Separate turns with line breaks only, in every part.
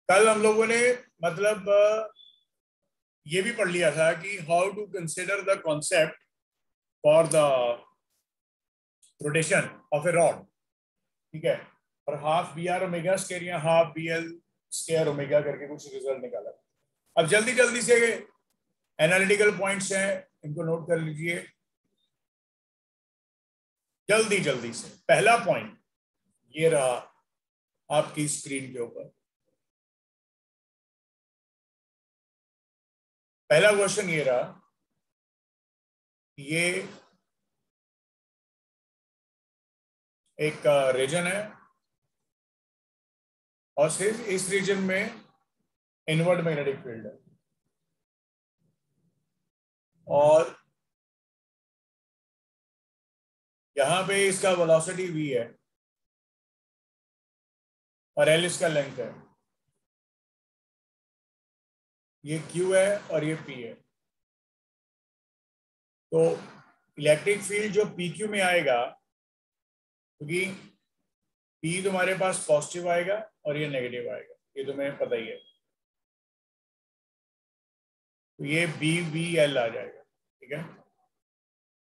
कल हम लोगों ने मतलब ये भी पढ़ लिया था कि how to consider the concept for the rotation of a rod, ठीक है। और half B R omega square या half B L square omega करके कुछ रिजल्ट निकाला। अब जल्दी जल्दी से एनालिटिकल पॉइंट्स हैं, इनको नोट कर लीजिए जल्दी जल्दी से। पहला पॉइंट ये रहा आपकी स्क्रीन के ऊपर। पहला क्वेश्चन ये रहा, ये एक रीजन है और सिर्फ इस रीजन में इनवर्ड मैग्नेटिक फील्ड है और यहां पे इसका वेलोसिटी v है और l इसका लेंथ है। ये q है और ये p है। तो इलेक्ट्रिक फील्ड जो pq में आएगा, क्योंकि p तुम्हारे पास पॉजिटिव आएगा और ये नेगेटिव आएगा, ये तुम्हें पता ही है। तो ये BVL आ जाएगा, ठीक है।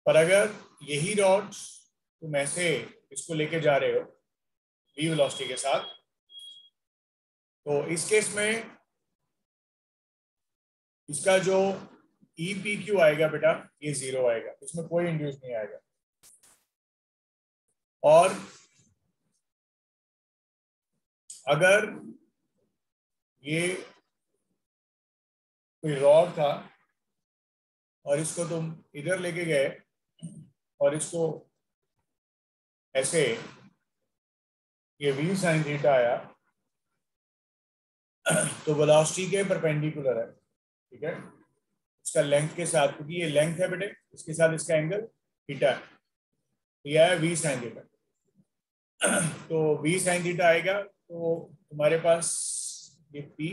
पर अगर यही रॉड्स तुम ऐसे इसको लेके जा रहे हो v वेलोसिटी के साथ, तो इस केस में इसका जो EPQ आएगा बेटा, ये 0 आएगा, इसमें कोई इंड्यूस नहीं आएगा। और अगर ये कोई रॉड था और इसको तुम इधर लेके गए और इसको ऐसे, ये v sin थीटा आया, तो वेलोसिटी के परपेंडिकुलर है, ठीक है, इसका लेंथ के साथ, क्योंकि ये लेंथ है बेटे, इसके साथ इसका एंगल थीटा है, तो यह है v sin थीटा। तो v sin थीटा आएगा तो तुम्हारे पास ये p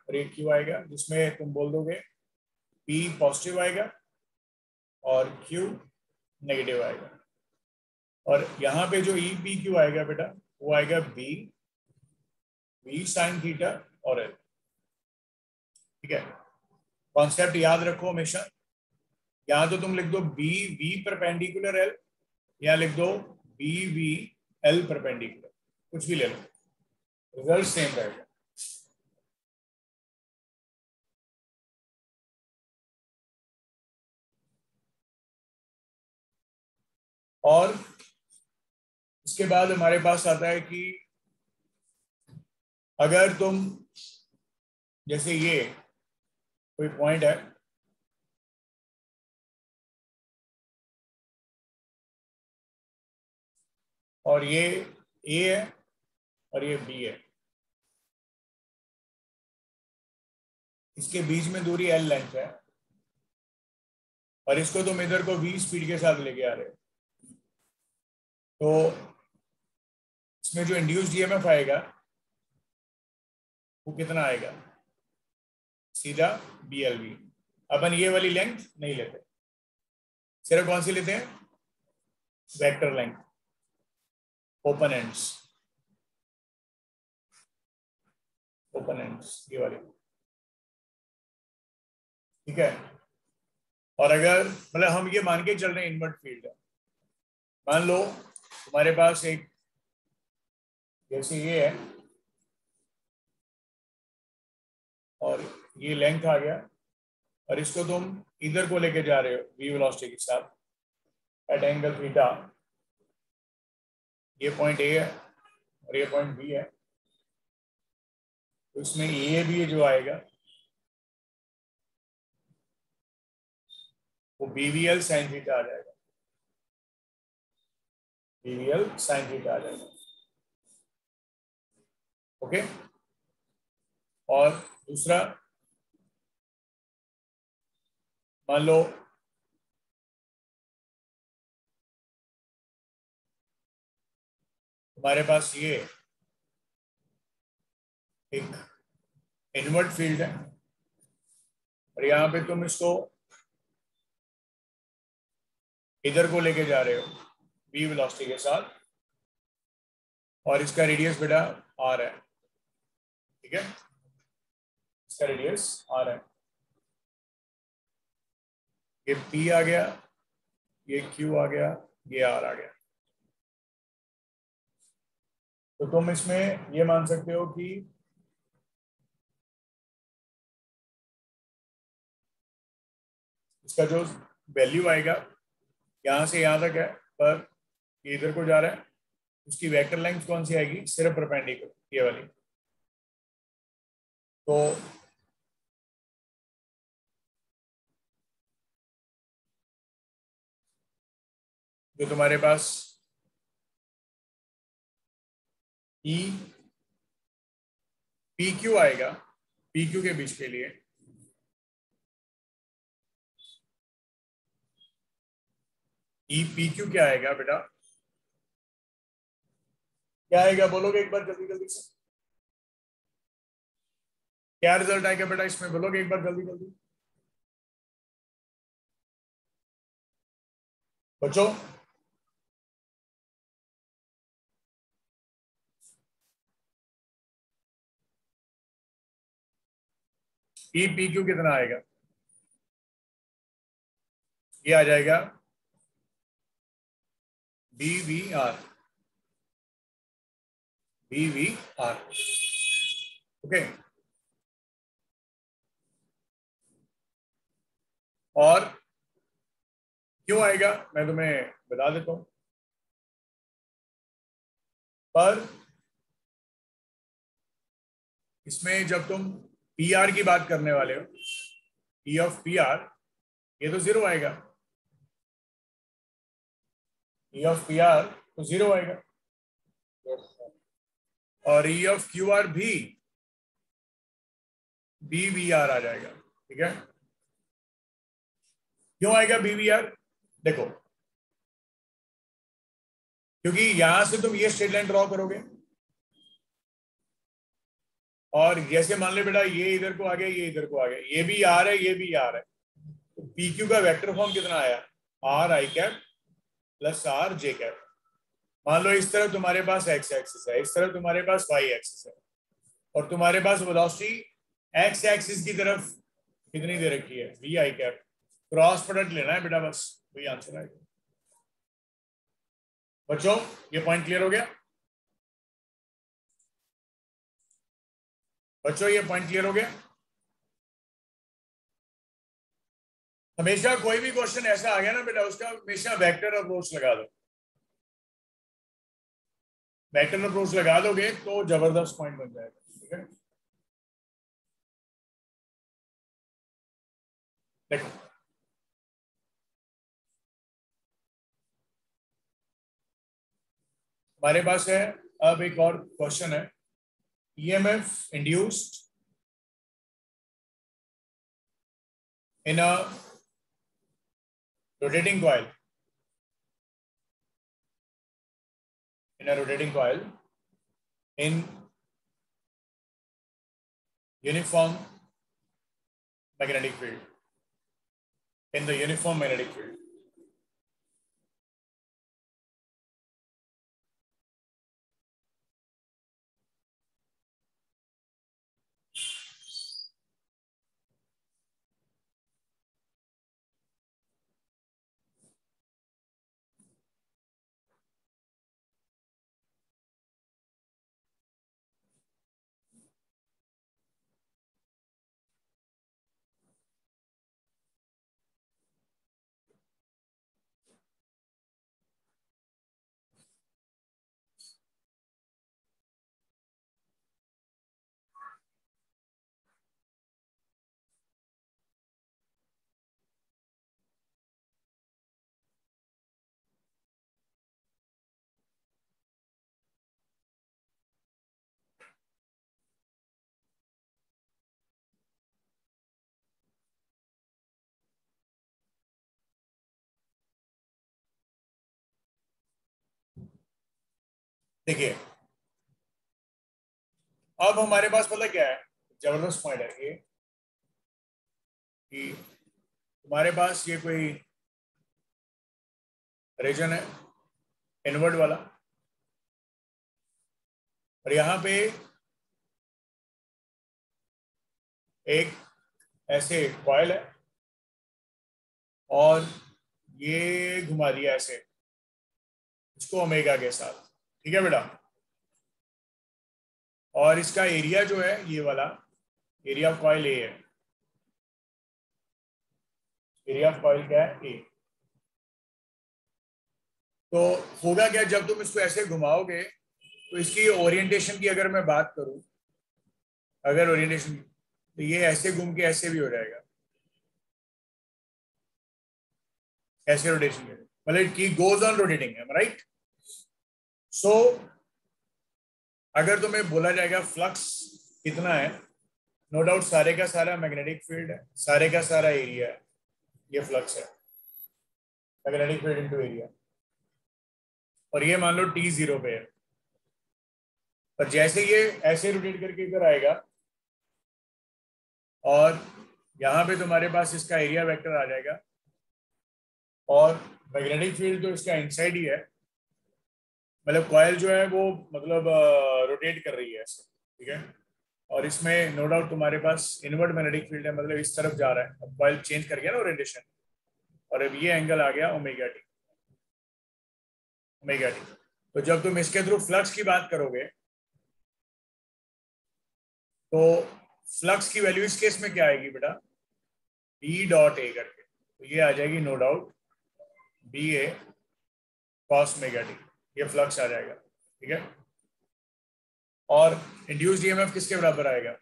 और ये q आएगा, जिसमें तुम बोल दोगे p पॉजिटिव आएगा और q नेगेटिव आएगा। और यहाँ पे जो EPQ आएगा बेटा, वो आएगा v sin थीटा और l, ठीक है। कॉन्सेप्ट याद रखो हमेशा। यहाँ तो तुम लिख दो v परपेंडिकुलर l, या लिख दो BVL परपेंडिकुलर, कुछ भी ले लो, रिजल्ट सेम रहेगा। और इसके बाद हमारे पास आता है कि अगर तुम जैसे ये कोई पॉइंट है और ये A है और ये B है, इसके बीच में दूरी L लेंथ है और इसको तुम इधर को v स्पीड के साथ लेके आ रहे हो, तो इसमें जो इंड्यूस्ड ईएमएफ आएगा वो कितना आएगा, सीधा BLV। अपन ये वाली लेंथ नहीं लेते, सिर्फ कौन सी लेते हैं, vector length, open ends, open ends ये वाली, ठीक है। और अगर मतलब हम ये मान के चल रहे हैं इनवर्ट फील्ड है, मान लो तुम्हारे पास एक जैसे ये है और ये लेंथ आ गया और इसको तुम इधर को लेके जा रहे हो v वेलोसिटी के साथ एट एंगल थीटा, ये पॉइंट A है और ये पॉइंट B है, तो इसमें ये भी जो आएगा वो BVL sin थीटा आ जाएगा, BVL sin थीटा आ जाएगा, ओके। और दूसरा, मान लो हमारे पास ये एक इनवर्ट फील्ड है और यहाँ पे तुम इसको इधर को लेके जा रहे हो v वेलोसिटी के साथ और इसका रेडियस बेटा r है, ठीक ठीक है, इसका रेडियस आर है, ये पी आ गया, ये क्यू आ गया, ये आर आ गया। तो तुम इसमें ये मान सकते हो कि इसका जो वैल्यू आएगा यहां से यहां तक है, पर ये इधर को जा रहा है, उसकी वेक्टर लेंथ कौन सी आएगी, सिर्फ परपेंडिकुलर, ये वाली। तो जो तुम्हारे पास ई पी क्यू आएगा, पी क्यू के बीच के लिए ई पी क्यू क्या आएगा बेटा, क्या आएगा बोलोगे एक बार जल्दी जल्दी से, क्या रिजल्ट आएगा बेटा इसमें, बोलोगे एक बार जल्दी जल्दी बच्चों। ई पी क्यू कितना आएगा, ये आ जाएगा B V R, B V R. Okay, और क्यों आएगा मैं तुम्हें बता देता हूं, पर इसमें जब तुम पी आर की बात करने वाले हो, ई ऑफ पी आर, ये तो जीरो आएगा, ई ऑफ पी आर तो जीरो आएगा, और ई ऑफ क्यू आर भी बी वी आर आ जाएगा। ठीक है, क्यों आएगा बी वी आर, देखो क्योंकि यहां से तुम ये स्ट्रेट लाइन ड्रॉ करोगे, और जैसे मान ले बेटा ये इधर को आ गया, ये इधर को आ गया, ये भी आर है, ये भी आर है, तो पी क्यू का वेक्टर फॉर्म कितना आया, are I cap plus R J cap. मान लो इस तरफ तुम्हारे पास एक्स एक्सिस है, इस तरफ तुम्हारे पास वाई एक्सिस है, और तुम्हारे पास वेलोसिटी एक्स एक्सिस की तरफ कितनी दे रखी है, V I cap, cross product लेना है बेटा, बस वही आंसर है। बच्चों ये पॉइंट क्लियर हो गया, बच्चों ये पॉइंट क्लियर हो गया। हमेशा कोई भी क्वेश्चन ऐसा आ गया ना बेटा, उसका हमेशा वेक्टर अप्रोच लगा दो, वेक्टर अप्रोच लगा दोगे तो जबरदस्त पॉइंट बन जाएगा। ठीक है, देखो हमारे पास है, अब एक और क्वेश्चन है, EMF induced in a rotating coil, in a rotating coil in uniform magnetic field, in the uniform magnetic field. देखिए अब हमारे पास पता क्या है, जबरदस्त पॉइंट है ये, कि तुम्हारे पास ये कोई रीजन है इनवर्ड वाला, और यहाँ पे एक ऐसे कॉइल है और ये घुमा दिया ऐसे इसको ओमेगा के साथ, ठीक है बेटा। और इसका एरिया जो है ये वाला एरिया ऑफ कॉइल ए है, एरिया ऑफ कॉइल क्या है, ए। तो होगा क्या, जब तुम इसको ऐसे घुमाओगे तो इसकी ओरिएंटेशन की अगर मैं बात करूं, अगर ओरिएंटेशन, तो ये ऐसे घूम के ऐसे भी हो जाएगा, ऐसे रोटेशन के, मतलब की गोज ऑन रोटेटिंग है, राइट। सो अगर तुम्हें बोला जाएगा फ्लक्स कितना है, नो डाउट सारे का सारा मैग्नेटिक फील्ड है, सारे का सारा एरिया है, ये फ्लक्स है, मैग्नेटिक फील्ड इनटू एरिया। और ये मान लो t 0 पे है, पर जैसे ये ऐसे रोटेट करके इधर आएगा और यहाँ पे तुम्हारे पास इसका एरिया वेक्टर आ जाएगा, और मैग्नेटिक फील्ड जो इसका इनसाइड ही है, मतलब कॉइल जो है वो मतलब रोटेट कर रही है ऐसे, ठीक है। और इसमें नो डाउट तुम्हारे पास इनवर्ट मैग्नेटिक फील्ड है, मतलब इस तरफ जा रहा है, अब कॉइल चेंज कर गया ना ओरिएंटेशन, और अब ये एंगल आ गया ओमेगा टी, ओमेगा टी। तो जब तुम इसके थ्रू फ्लक्स की बात करोगे तो फ्लक्स की वैल्यू इस केस में क्या आएगी बेटा, बी डॉट ए करके, तो ये आ जाएगी no doubt B A cos omega T, ये फ्लक्स आ जाएगा, ठीक है। और इंड्यूस्ड ईएमएफ किसके बराबर आएगा,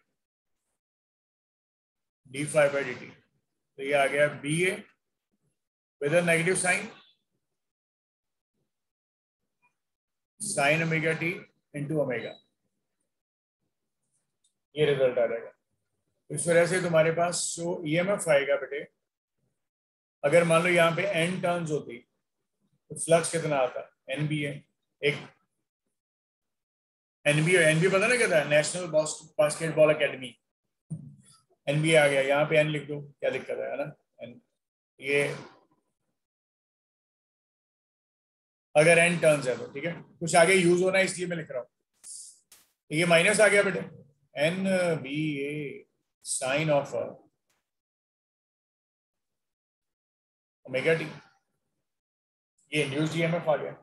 D phi by D T, तो ये आ गया B A with negative sign sine omega T into omega, ये रिजल्ट आ जाएगा। तो इस वजह से तुम्हारे पास जो ईएमएफ आएगा बेटे, अगर मान लो यहाँ पे एन टर्न्स होती तो फ्लक्स कितना आता, एन बी ए, एक एनबीए पता ना क्या था, नेशनल बास्केटबॉल एकेडमी, एनबीए आ गया, यहाँ पे एन लिख दो, क्या दिक्कत है ना, एन, ये अगर एन टर्न्स है तो ठीक है, कुछ आगे यूज होना है इसलिए मैं लिख रहा हूँ। ये माइनस आ गया बेटे, N B A sine of omega T, ये इंड्यूस्ड ईएमएफ आ गया।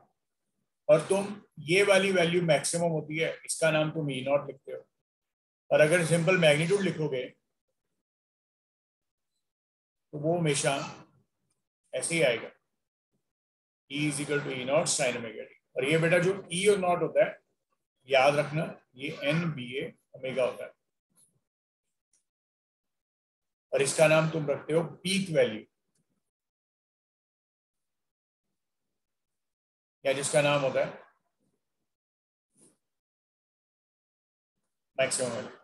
और तुम ये वाली वैल्यू मैक्सिमम होती है, इसका नाम तुम ई नॉट लिखते हो, और अगर सिंपल मैग्नीट्यूड लिखोगे तो वो हमेशा ऐसे ही आएगा, E is equal to E naught sine omega T. और ये बेटा जो ई और नॉट होता है, याद रखना ये एन बी ए ओमेगा होता है, और इसका नाम तुम रखते हो पीक वैल्यू, या जिसका नाम होता है मैक्सिमम वैल्यू।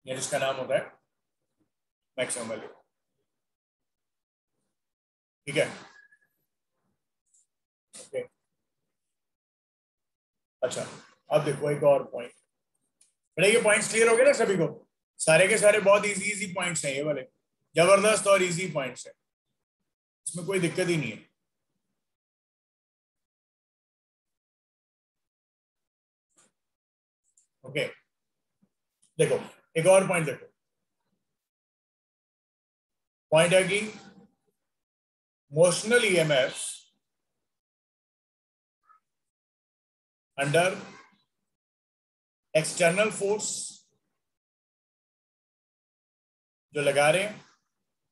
या जिसका नाम होता है मैक्सिमम वैल्यू, ठीक है। ओके, अच्छा अब देखो एक और पॉइंट, बेटा ये पॉइंट्स क्लियर हो गए ना सभी को, सारे के सारे बहुत इजी इजी पॉइंट्स हैं ये वाले, जबरदस्त और इजी पॉइंट्स है, इसमें कोई दिक्कत ही नहीं है। ओके देखो एक और पॉइंट देखो, पॉइंट है कि motional EMF under external force जो लगा रहे हैं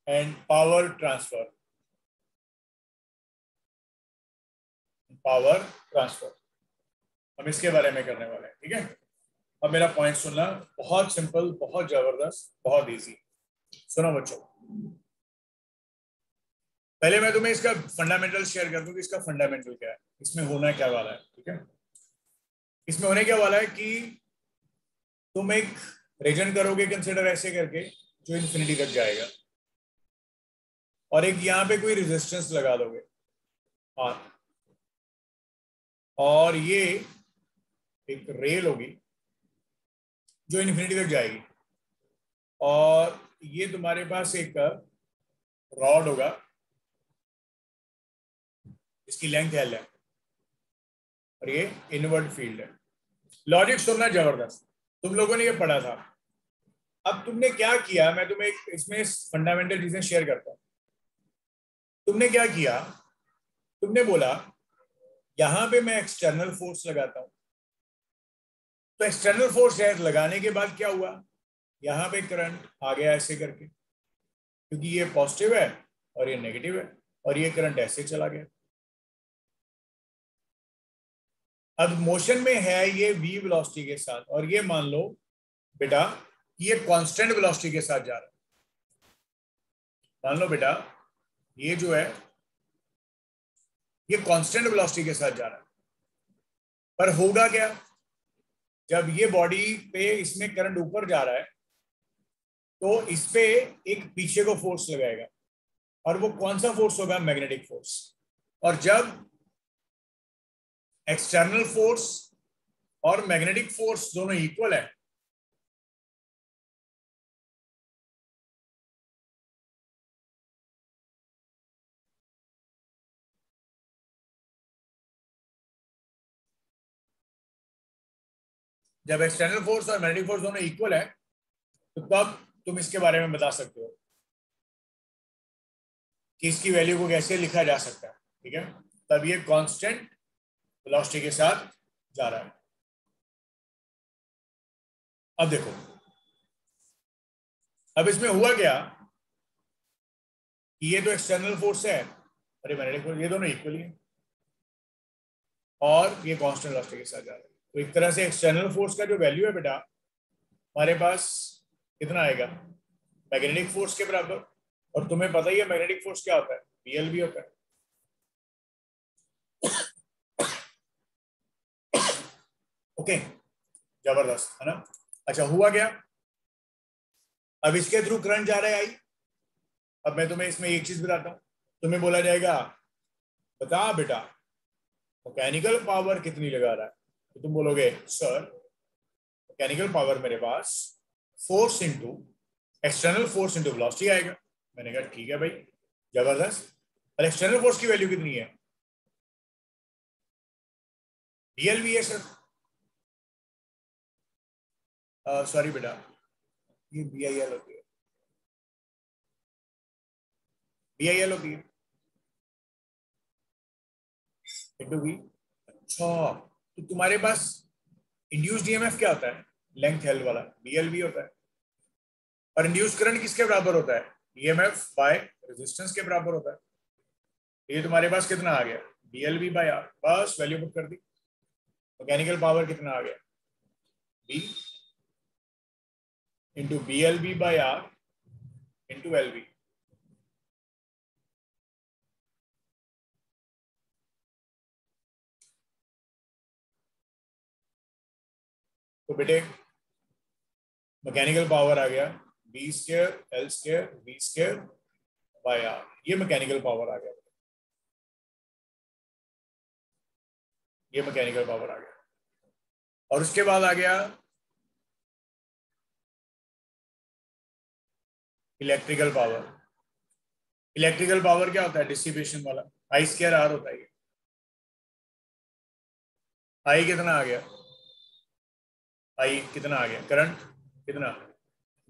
and power transfer, power transfer हम इसके बारे में करने वाले हैं, ठीक है। अब मेरा पॉइंट सुनना, बहुत सिंपल, बहुत जबरदस्त, बहुत इजी, सुनो बच्चों। पहले मैं तुम्हें इसका फंडामेंटल शेयर कर दूं कि इसका फंडामेंटल क्या है, इसमें होना क्या वाला है, ठीक है। इसमें होने क्या वाला है कि तुम एक रीजन करोगे कंसिडर ऐसे करके जो इन्फिनिटी तक जाएगा, और एक यहाँ पे कोई रेजिस्टेंस लगा दोगे, हाँ, और ये एक रेल होगी जो इन्फिनिटी तक जाएगी, और ये तुम्हारे पास एक रॉड होगा इसकी लेंथ L है और ये इनवर्ड फील्ड है। लॉजिक सुनना जबरदस्त, तुम लोगों ने ये पढ़ा था। अब तुमने क्या किया, मैं तुम्हें इसमें फंडामेंटल चीजें शेयर करता हूं। तुमने क्या किया, तुमने बोला यहां पे मैं एक्सटर्नल फोर्स लगाता हूं, तो एक्सटर्नल फोर्स लगाने के बाद क्या हुआ, यहां पे करंट आ गया ऐसे करके, क्योंकि ये पॉजिटिव है और ये नेगेटिव है, और ये करंट ऐसे चला गया। अब मोशन में है ये v वेलोसिटी के साथ, और ये मान लो बेटा ये कांस्टेंट वेलोसिटी के साथ जा रहा है। मान लो बेटा ये जो है ये कांस्टेंट वेलोसिटी के साथ जा रहा है, पर होगा क्या, जब ये बॉडी पे इसमें करंट ऊपर जा रहा है तो इस पे एक पीछे को फोर्स लगाएगा, और वो कौन सा फोर्स होगा, मैग्नेटिक फोर्स। और जब एक्सटर्नल फोर्स और मैग्नेटिक फोर्स दोनों इक्वल है, जब एक्सटर्नल फोर्स और मैग्नेटिक फोर्स दोनों इक्वल है, तो तब तुम इसके बारे में बता सकते हो कि इसकी वैल्यू को कैसे लिखा जा सकता है। ठीक है, तब ये कांस्टेंट वेलोसिटी के साथ जा रहा है। अब देखो, अब इसमें हुआ क्या कि ये तो एक्सटर्नल फोर्स है और ये मैग्नेटिक फोर्स, ये दोनों इक्वल है और ये कांस्टेंट वेलोसिटी के साथ जा रहा है। तो एक तरह से एक्सटर्नल फोर्स का जो वैल्यू है बेटा हमारे पास कितना आएगा, मैग्नेटिक फोर्स के बराबर। और तुम्हें पता ही है मैग्नेटिक फोर्स क्या होता है, बीएल भी होता है। ओके, जबरदस्त है ना। अच्छा, हुआ क्या, अब इसके थ्रू करंट जा रहा है आई। अब मैं तुम्हें इसमें एक चीज बताता हूं, तुम्हें बोला जाएगा बता बेटा मैकेनिकल पावर कितनी लगा रहा है, तो तुम बोलोगे सर मैकेनिकल पावर मेरे पास force into external force into velocity आएगा। मैंने कहा ठीक है भाई, जबरदस्त। और एक्सटर्नल फोर्स की वैल्यू कितनी है, डीएल भी है सर। सॉरी बेटा, ये बी आई एल होती है, बी आई एल होती है इंटू वी। अच्छा, तो तुम्हारे पास इंड्यूस्ड ईएमएफ क्या होता है, लेंथ एल वाला, बीएलवी होता है। और इंड्यूस्ड करंट किसके बराबर होता है, ईएमएफ बाय रेजिस्टेंस के बराबर होता है। ये तुम्हारे पास कितना आ गया, बीएलवी बाय आर, बस वैल्यू पुट कर दी। मैकेनिकल पावर कितना आ गया, B into B L V by R into L V. तो बेटे मैकेनिकल पावर आ गया B square L square V square by R, ये मैकेनिकल पावर आ गया, ये मैकेनिकल पावर आ गया। और उसके बाद आ गया इलेक्ट्रिकल पावर। इलेक्ट्रिकल पावर क्या होता है, डिस्ट्रीब्यूशन वाला, आई स्क्वायर आर होता है। आई कितना आ गया, आई कितना आ गया, करंट कितना,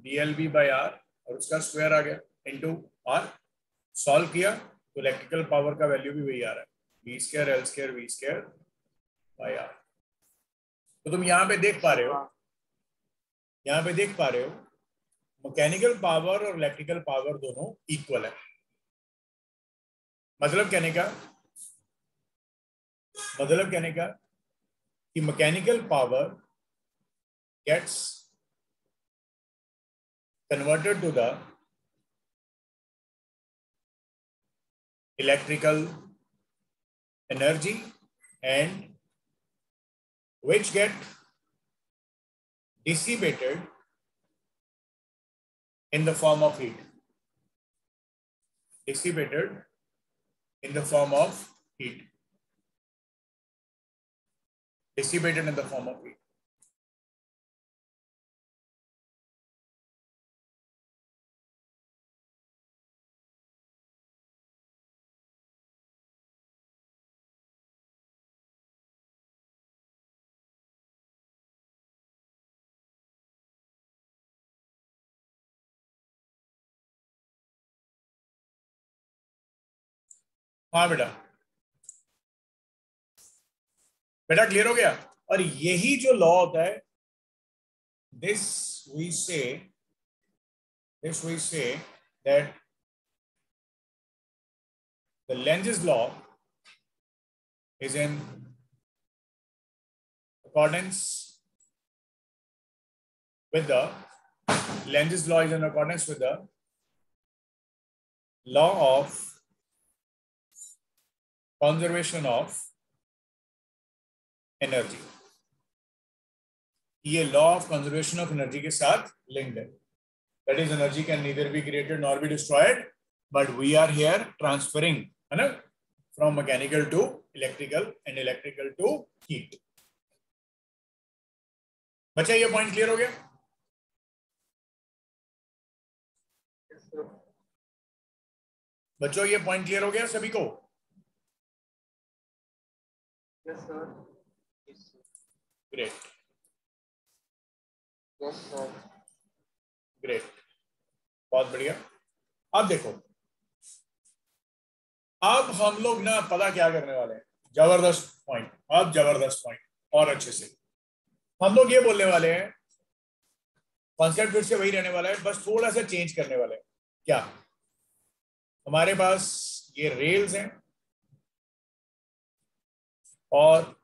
डीएल बी बाई आर और उसका स्क्वायर आ गया इंटू आर। सॉल्व किया तो इलेक्ट्रिकल पावर का वैल्यू भी वही आ रहा है, B square L square V square by R. तो तुम यहाँ पे देख पा रहे हो, यहाँ पे देख पा रहे हो मैकेनिकल पावर और इलेक्ट्रिकल पावर दोनों इक्वल है। मतलब कहने का, मतलब कहने का कि mechanical power gets converted to the electrical energy and which get dissipated in the form of heat, dissipated in the form of heat, dissipated in the form of heat. हाँ बेटा, बेटा क्लियर हो गया। और यही जो लॉ होता है, this we say that the Lenz's law is in accordance with the Lenz's law is in accordance with the law of conservation of energy. ये law of conservation of energy के साथ लिंक्ड है. That is energy can neither be created nor be destroyed, but we are here transferring, है ना, from mechanical to electrical and electrical to heat. बच्चा ये point clear हो गया? बच्चों ये पॉइंट क्लियर हो गया सभी को?
Yes sir.
Great,
yes sir.
Great, बहुत बढ़िया. अब देखो, अब हम लोग ना पता क्या करने वाले हैं, जबरदस्त पॉइंट. अब जबरदस्त पॉइंट और अच्छे से हम लोग ये बोलने वाले हैं, कॉन्सेप्ट फिर से वही रहने वाला है, बस थोड़ा सा चेंज करने वाले हैं. क्या? हमारे पास ये रेल्स हैं और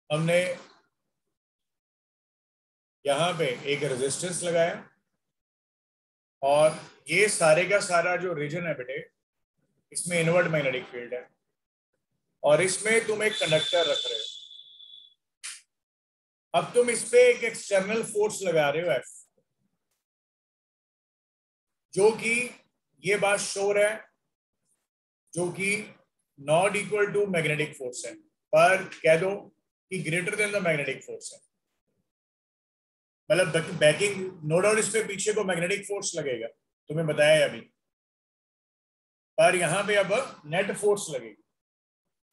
हमने यहां पे एक रेजिस्टेंस लगाया और ये सारे का सारा जो रीजन है बेटे, इसमें इनवर्ट मैग्नेटिक फील्ड है और इसमें तुम एक कंडक्टर रख रहे हो. अब तुम इस पे एक एक्सटर्नल फोर्स लगा रहे हो F, जो कि ये बात श्योर है, जो कि not equal to magnetic force है, पर कह दो कि greater than the magnetic force है. मतलब बैकिंग, नो डाउट इस पे पीछे को मैग्नेटिक फोर्स लगेगा, तुम्हें बताया है अभी, पर यहां पे अब नेट फोर्स लगेगी.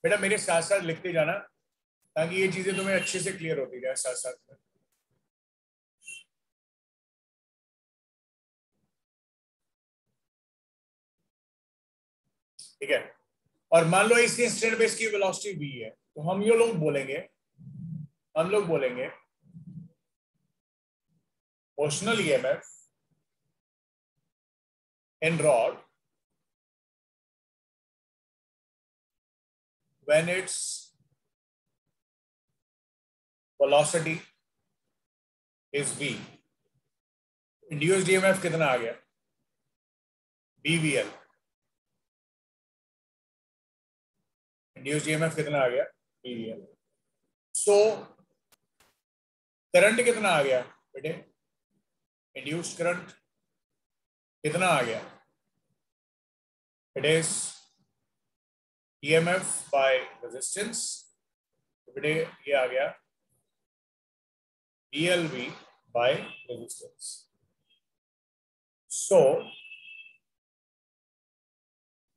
बेटा मेरे साथ साथ लिखते जाना ताकि ये चीजें तुम्हें अच्छे से क्लियर होती जाए साथ साथ में. ठीक है. और मान लो इसके इंस्टेंट पे इसकी वेलोसिटी v है, तो हम लोग बोलेंगे motional EMF in rod when its velocity is v. Induced EMF कितना आ गया? BVL. इंड्यूस्ड ईएमएफ कितना आ गया? BVL. सो करंट कितना आ गया बेटे? इंड्यूस्ड करंट कितना आ गया? It is EMF by resistance. बेटे ये आ गया ELV by resistance. So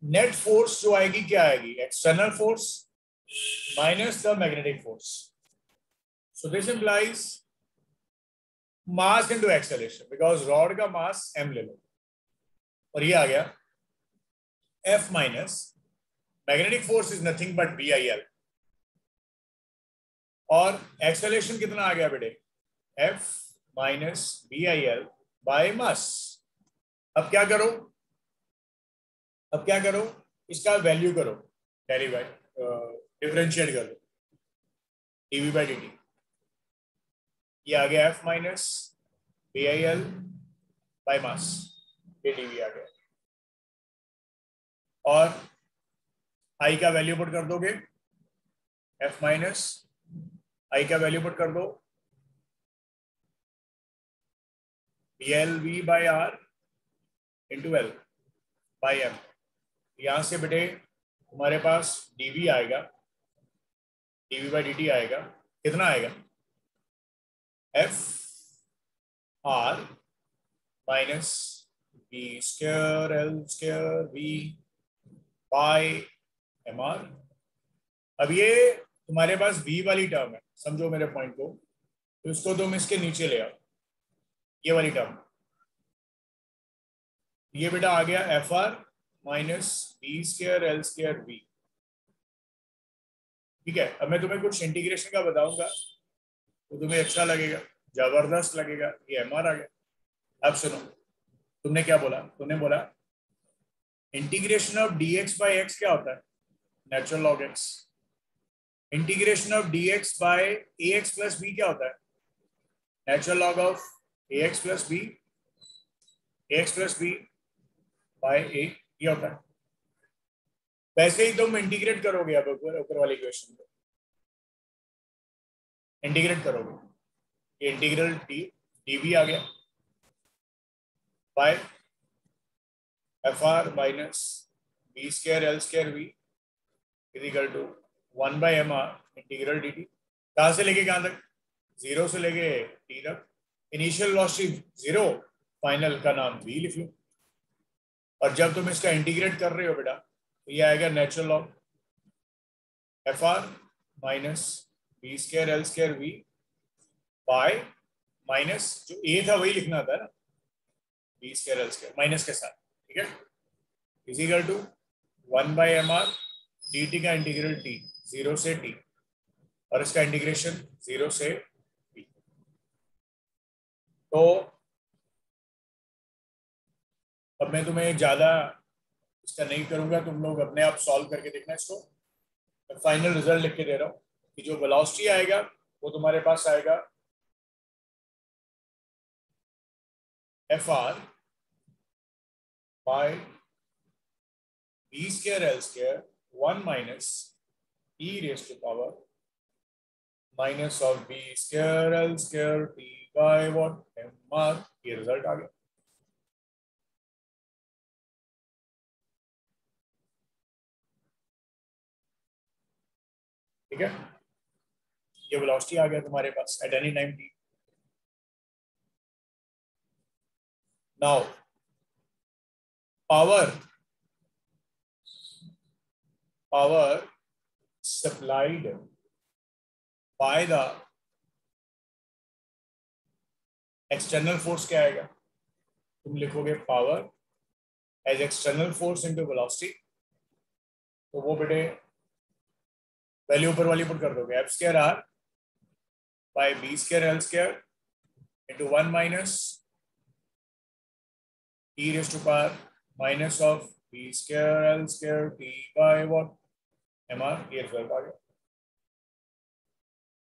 net force जो आएगी क्या आएगी? External force minus the magnetic force. So this implies mass into acceleration, because rod का मास m ले लो और ये आ गया F minus magnetic force is nothing but VIL और एक्सेलरेशन कितना आ गया बेटे? F minus VIL by mass. अब क्या करो, इसका वैल्यू करो, डिफरेंशिएट कर दो dV बाई dt. ये आ गया F minus VIL by mass, ये dV आ गया. और I का वैल्यू पुट कर दोगे, F माइनस I का वैल्यू पुट कर दो, VLV by R into L by M. यहां से बेटे तुम्हारे पास dV आएगा, dV बाई dt आएगा, कितना आएगा? F R minus V square L square V by MR. अब ये तुम्हारे पास V वाली टर्म है, समझो मेरे पॉइंट को, तो इसको तुम इसके नीचे ले आओ, ये वाली टर्म. ये बेटा आ गया FR minus B square L square V. ठीक है, अब मैं तुम्हें कुछ इंटीग्रेशन का बताऊंगा तो तुम्हें अच्छा लगेगा, जबरदस्त लगेगा, ये एम आर आ गया। अब सुनो, तुमने क्या बोला, तुमने बोला integration of D X by X क्या होता है, natural log X. Integration of D X by A X plus B क्या होता है, natural log of A X plus B, A X plus B by A, ये होता है। वैसे ही तुम इंटीग्रेट करोगे, अब ऊपर वाली क्वेश्चन को इंटीग्रेट करोगे, ये इंटीग्रल डी डी वी आ गया by F R minus B square L square V equal to 1 by M R integral D T. कहाँ से लेके कहाँ तक, जीरो से लेके टी तक। इनिशियल वेलोसिटी जीरो, फाइनल का नाम वी लिख लो। और जब तुम इसका इंटीग्रेट कर रहे हो बेटा तो ये आएगा natural log F R minus B square L square V by minus जो ए था वही लिखना था ना, B square L square minus के साथ, ठीक है, is equal to 1 by M R D T का इंटीग्रल टी जीरो से टी और इसका इंटीग्रेशन जीरो से टी। तो अब मैं तुम्हें ज्यादा इसका नहीं करूंगा, तुम लोग अपने आप सॉल्व करके देखना इसको। मैं फाइनल रिजल्ट लिख के दे रहा हूँ कि जो वेलोसिटी आएगा वो तुम्हारे पास आएगा F R by B square L square 1 minus E raise to power minus of B square L square T by what M R. ये रिजल्ट आ गया। ठीक है, ये वेलोसिटी आ गया तुम्हारे पास at any time T. Now power supplied by the external force क्या आएगा, तुम लिखोगे power as external force into velocity, तो वो बेटे वैल्यू ऊपर वाली पुट कर दोगे, F square R by B square L square into 1 minus e raised to power minus of B square L square T by what M R. ये result आ गया।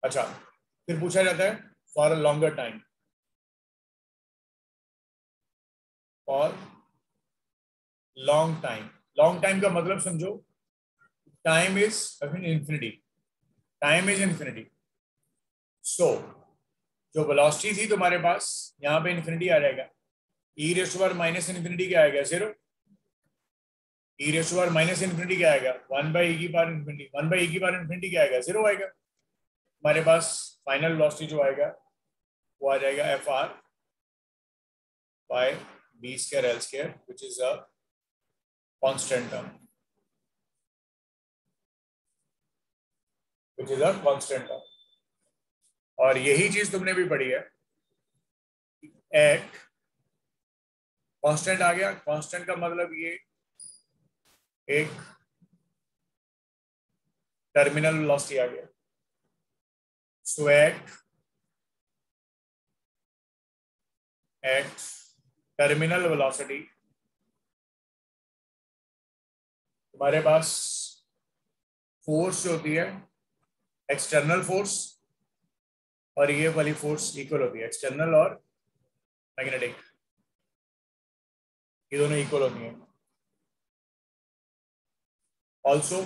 अच्छा, फिर पूछा जाता है for a longer time, for long time. Long time का मतलब समझो, time is infinity, time is infinity. So जो वेलोसिटी थी तुम्हारे पास यहाँ पे इंफिनिटी आ जाएगा, E raise to power minus infinity क्या आएगा, zero. E raise to power minus infinity क्या आएगा, 1 बाई ई की पावर इंफिनिटी, 1 बाई ई की पावर इंफिनिटी क्या आएगा, जीरो आएगा। हमारे पास फाइनल वेलोसिटी जो आएगा वो आ जाएगा F R by B square L square which is a constant term, which is a constant term. और यही चीज तुमने भी पढ़ी है, एट कांस्टेंट आ गया। कांस्टेंट का मतलब ये एक टर्मिनल वेलोसिटी आ गया। सो एट टर्मिनल वेलोसिटी तुम्हारे पास फोर्स जो होती है एक्सटर्नल फोर्स और ये वाली फोर्स इक्वल होती है, एक्सटर्नल और मैग्नेटिक, ये दोनों इक्वल होती हैं। ऑल्सो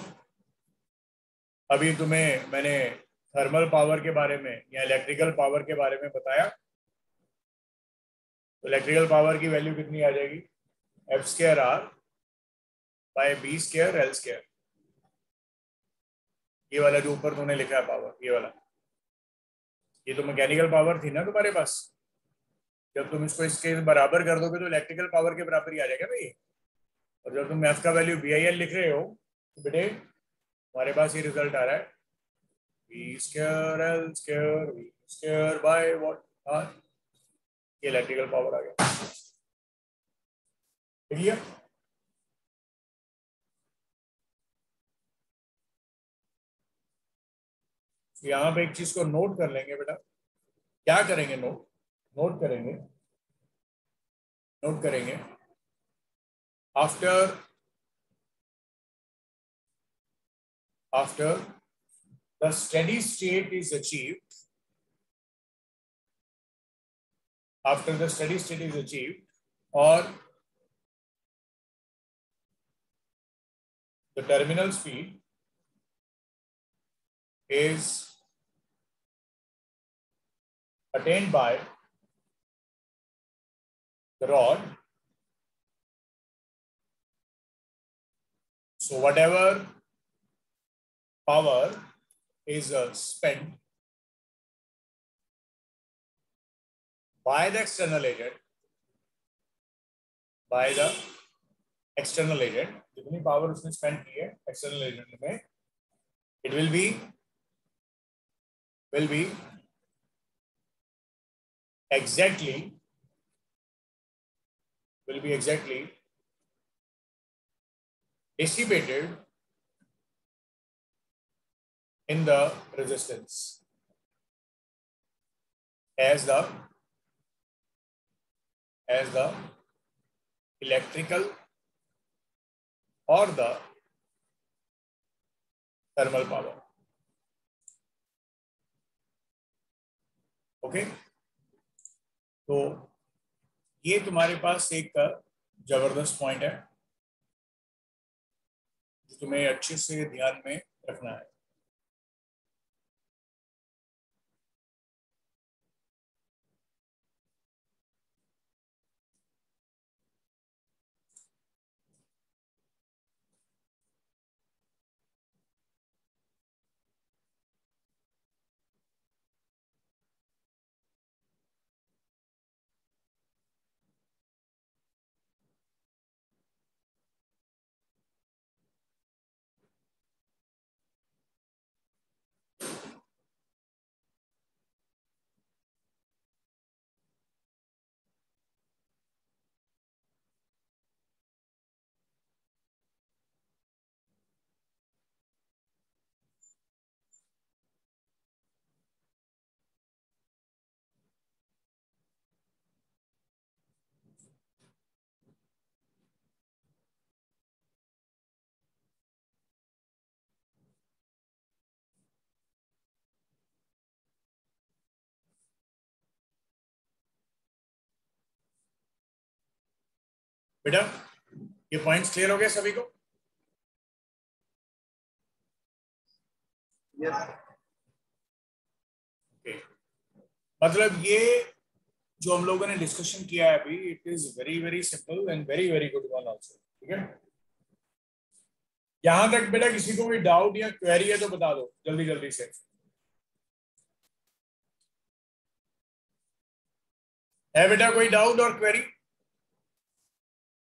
अभी तुम्हें मैंने थर्मल पावर के बारे में या इलेक्ट्रिकल पावर के बारे में बताया, तो इलेक्ट्रिकल पावर की वैल्यू कितनी आ जाएगी, F square R by B square L square. ये वाला जो ऊपर तुमने लिखा है पावर, ये वाला, ये तो मैकेनिकल पावर थी ना तुम्हारे पास, जब तुम इसको इसके बराबर कर दोगे तो इलेक्ट्रिकल पावर के बराबर ही आ जाएगा भाई। और जब तुम एफ का वैल्यू बी आई एल लिख रहे हो तो बेटे हमारे पास ये रिजल्ट आ रहा है B square L square V square by what R. ये इलेक्ट्रिकल पावर आ गया। ठीक है। यहाँ पे एक चीज को नोट कर लेंगे बेटा। क्या करेंगे? नोट करेंगे after the steady state is achieved, or the terminal speed is attained by the rod, so whatever power is spent by the external agent, जितनी पावर उसने स्पेंड की है एक्सटर्नल एजेंट में, it will be exactly dissipated in the resistance as the electrical or the thermal power. Okay, तो ये तुम्हारे पास एक जबरदस्त पॉइंट है जो तुम्हें अच्छे से ध्यान में रखना है। बेटा ये पॉइंट्स क्लियर हो गए सभी को?
यस।
ओके, मतलब ये जो हम लोगों ने डिस्कशन किया है अभी, it is very simple and very good one also. ठीक है, यहां तक बेटा किसी को भी डाउट या क्वेरी है तो बता दो जल्दी से। है बेटा कोई डाउट और क्वेरी?